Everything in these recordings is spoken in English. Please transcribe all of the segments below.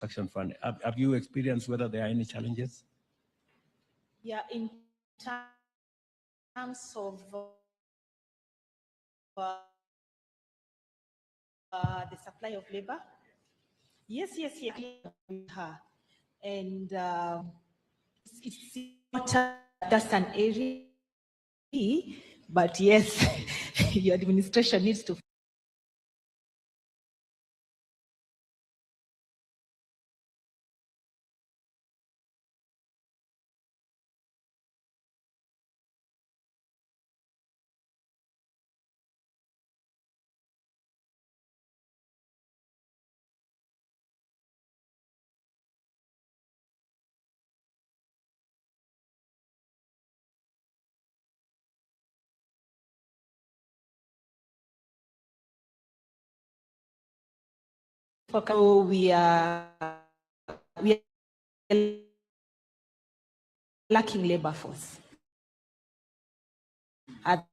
construction fund. Have you experienced whether there are any challenges? Yeah, in terms of the supply of labor, yes, her, and it's not just an area, but yes, your administration needs to focus. So we are lacking labor force at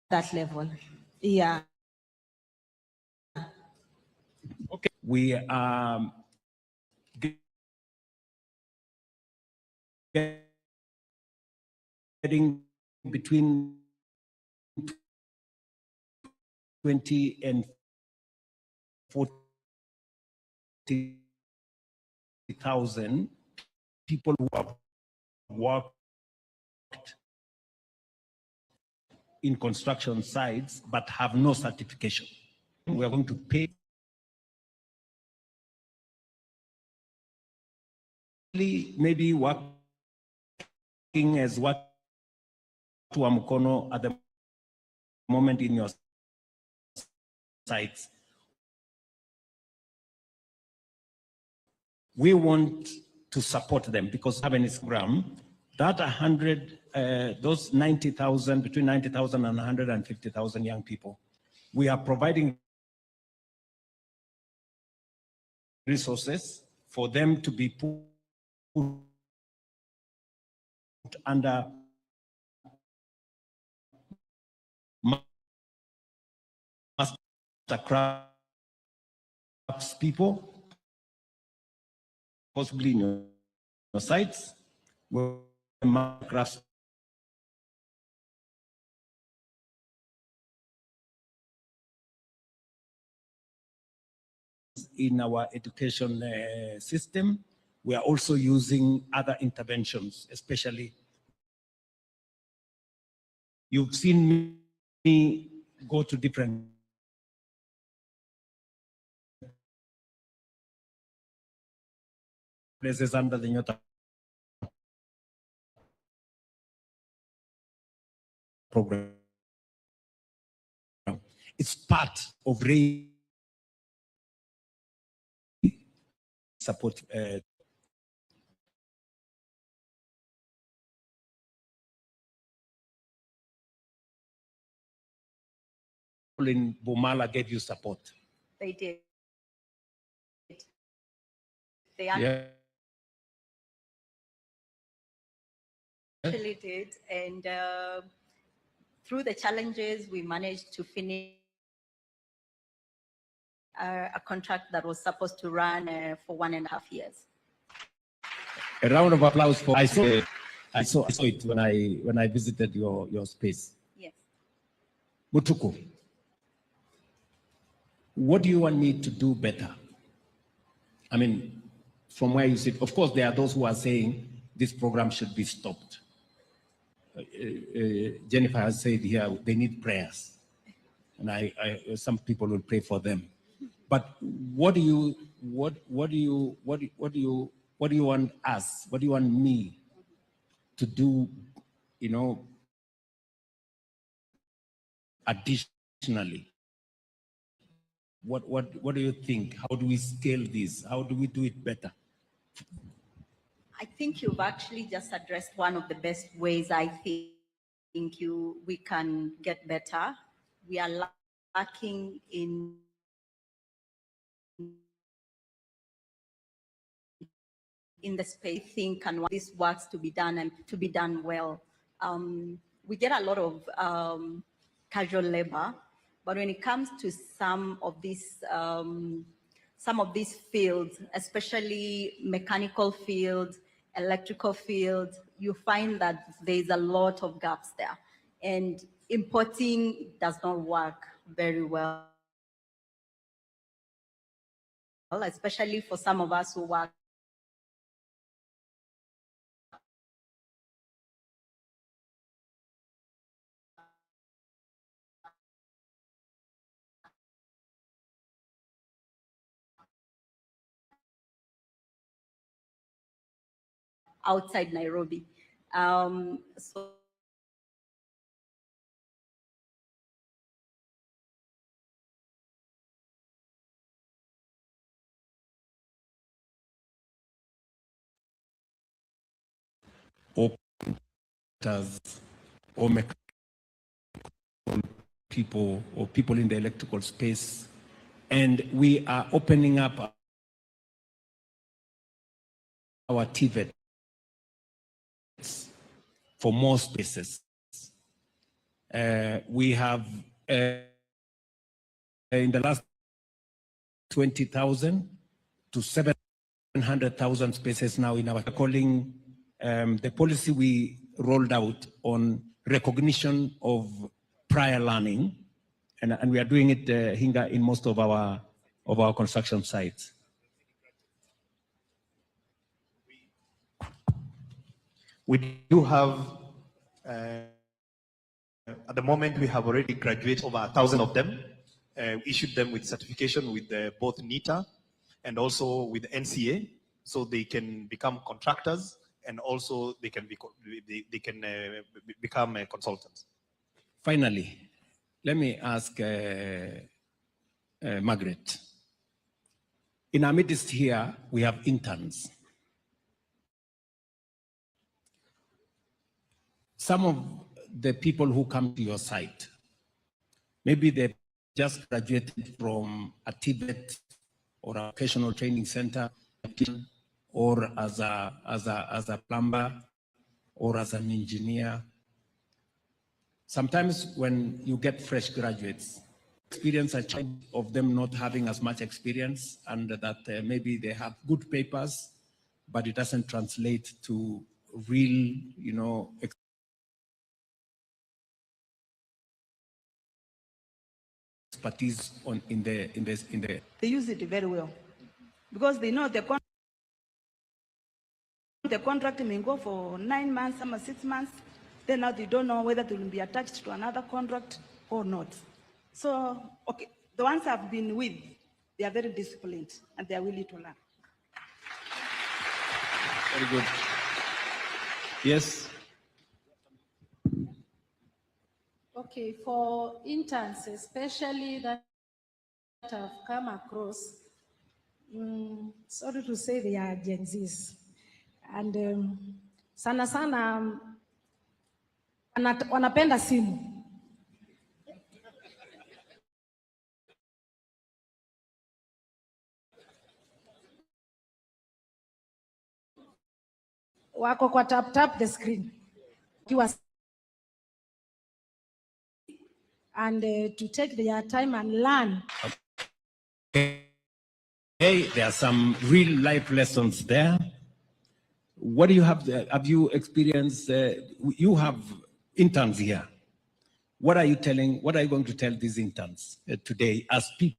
that level. Yeah. Okay. We are getting between 20 and 40,000 people who have worked in construction sites but have no certification. We are going to pay maybe working as what to Amukono at the moment in your sites. We want to support them because we have an Instagram that 100, those 90,000, between 90,000 and 150,000 young people, we are providing resources for them to be put under master crafts people, possibly in your sites, where master crafts in our education system. We are also using other interventions, especially you've seen me go to different places under the Nyota program. It's part of support in Bomala gave you support. They did. They actually did. And through the challenges, we managed to finish a contract that was supposed to run for 1.5 years. A round of applause for I saw it when I visited your space. Yes. Mutuku, what do you want me to do better? I mean, from where you sit, of course, there are those who are saying this program should be stopped. Jennifer has said here they need prayers, and some people will pray for them. But what do you want us? What do you want me to do? You know, additionally, what do you think? How do we scale this? How do we do it better? I think you've actually just addressed one of the best ways I think we can get better. We are lacking in the space, think, and want this works to be done and to be done well. We get a lot of casual labor, but when it comes to some of these some of these fields, especially mechanical fields, electrical fields, you find that there's a lot of gaps there. And importing does not work very well, especially for some of us who work outside Nairobi. So operators or mechanical people or people in the electrical space. And we are opening up our TVETs for more spaces. We have, in the last 20,000 to 700,000 spaces now in our calling. The policy we rolled out on recognition of prior learning, and we are doing it Hinga in most of our construction sites. We do have, at the moment, we have already graduated over 1,000 of them, issued them with certification with both NITA and also with NCA, so they can become contractors and also they can become consultants. Finally, let me ask Margaret. In our midst here, we have interns. Some of the people who come to your site, maybe they just graduated from a TVET or a vocational training center, or as a plumber, or as an engineer. Sometimes when you get fresh graduates, experience a chance of them not having as much experience, and that maybe they have good papers, but it doesn't translate to real, expertise in the. They use it very well because they know the contract may go for 9 months, some 6 months. Then now they don't know whether they will be attached to another contract or not. So, okay, the ones I've been with, they are very disciplined and they are willing to learn. Very good. Yes. Okay, for interns, especially that I've come across, sorry to say they are Gen Zs. And sana sana wanapenda simu. Wako kwa tap the screen. And to take their time and learn. Hey, there are some real life lessons there. What do you have there? Have you experienced, you have interns here. What are you going to tell these interns today as people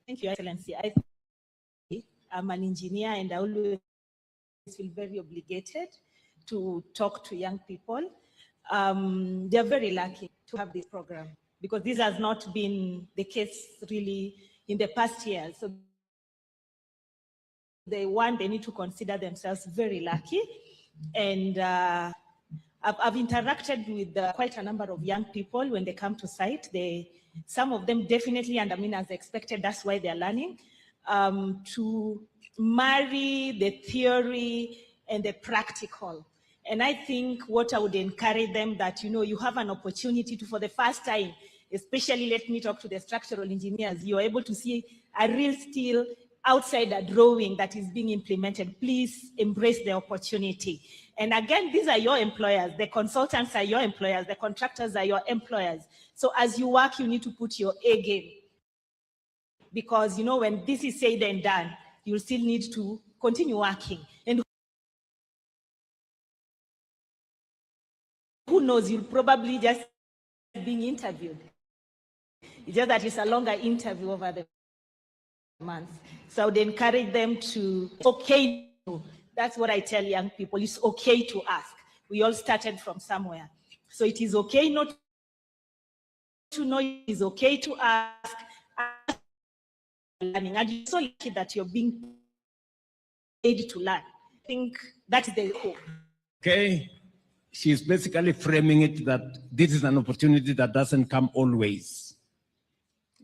Thank you, Excellency. I'm an engineer and I always feel very obligated to talk to young people. They're very lucky to have this program because this has not been the case really in the past years. So they need to consider themselves very lucky. And I've interacted with quite a number of young people when they come to site. Some of them definitely, and I mean, as expected, that's why they're learning, to marry the theory and the practical. And I think what I would encourage them that, you have an opportunity to, for the first time, especially let me talk to the structural engineers, you're able to see a real steel outside a drawing that is being implemented, please embrace the opportunity. And again, these are your employers. The consultants are your employers. The contractors are your employers. So as you work, you need to put your A game. Because, you know, when this is said and done, you'll still need to continue working. And who knows, you'll probably just being interviewed. It's just that it's a longer interview over the month. So I would encourage them to, okay, that's what I tell young people, it's okay to ask. We all started from somewhere. So it is okay not to know, it is okay to ask, learning. And you're so lucky that you're being paid to learn. I think that is the hope. Okay, she's basically framing it that this is an opportunity that doesn't come always.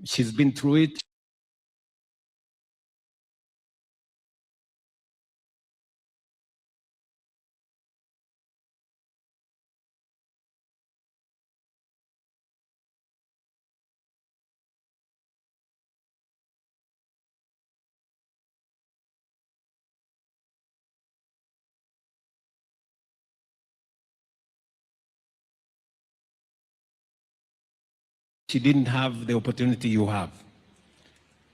She's been through it. She didn't have the opportunity you have.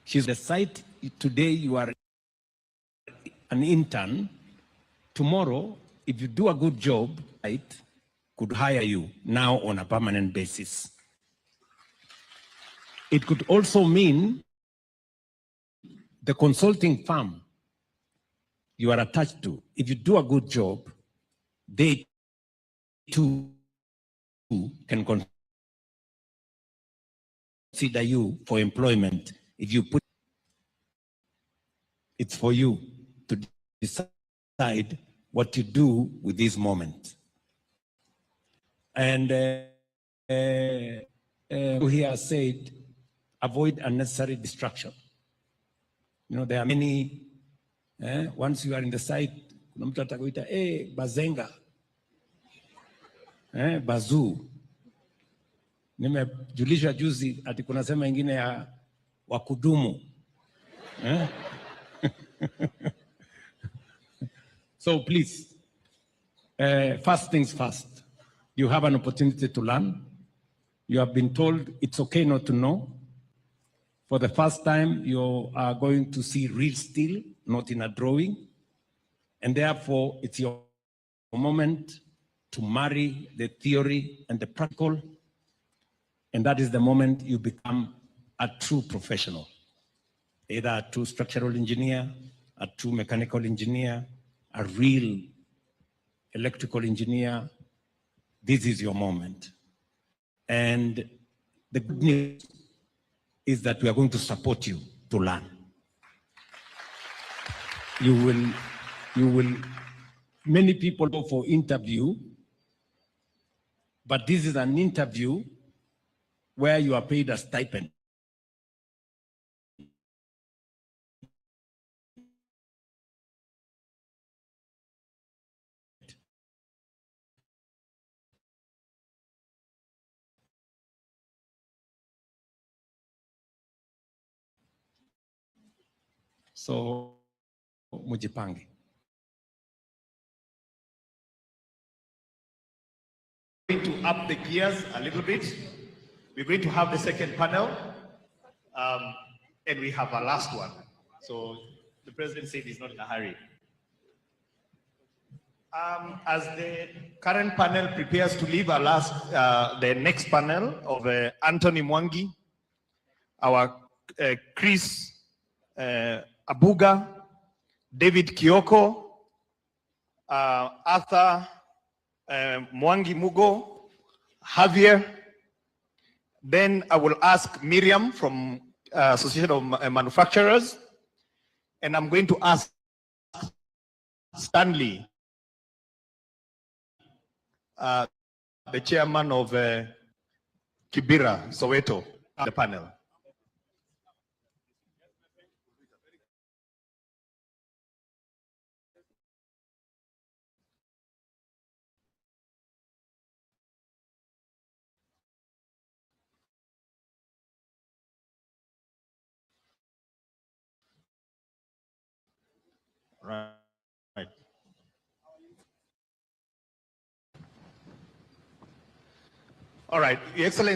She's the site today, you are an intern. Tomorrow, if you do a good job, right, could hire you now on a permanent basis. It could also mean the consulting firm you are attached to, if you do a good job, they too can consider you for employment. If you put, it's for you to decide what to do with this moment. And he has said, avoid unnecessary distraction. You know, there are many, once you are in the site, kuna mtu atakuita, bazenga, bazoo. Nimejulisha juzi ati kuna sema ingine ya wakudumu. So please, first things first, you have an opportunity to learn. You have been told it's okay not to know. For the first time, you are going to see real steel, not in a drawing. And therefore, it's your moment to marry the theory and the practical. And that is the moment you become a true professional, either a true structural engineer, a true mechanical engineer, a real electrical engineer. This is your moment. And the good news is that we are going to support you to learn. You will, many people go for interview, but this is an interview where you are paid a stipend. So, mujipange. Going to up the gears a little bit. We're going to have the second panel, and we have a last one. So the president said he's not in a hurry. As the current panel prepares to leave, I'll ask the next panel of Anthony Mwangi, our Chris Abuga, David Kioko, Arthur Mwangi Mugo, Javier. Then I will ask Miriam from Association of Manufacturers, and I'm going to ask Stanley, the chairman of Kibera, Soweto, the panel. Right. All right, Your Excellency.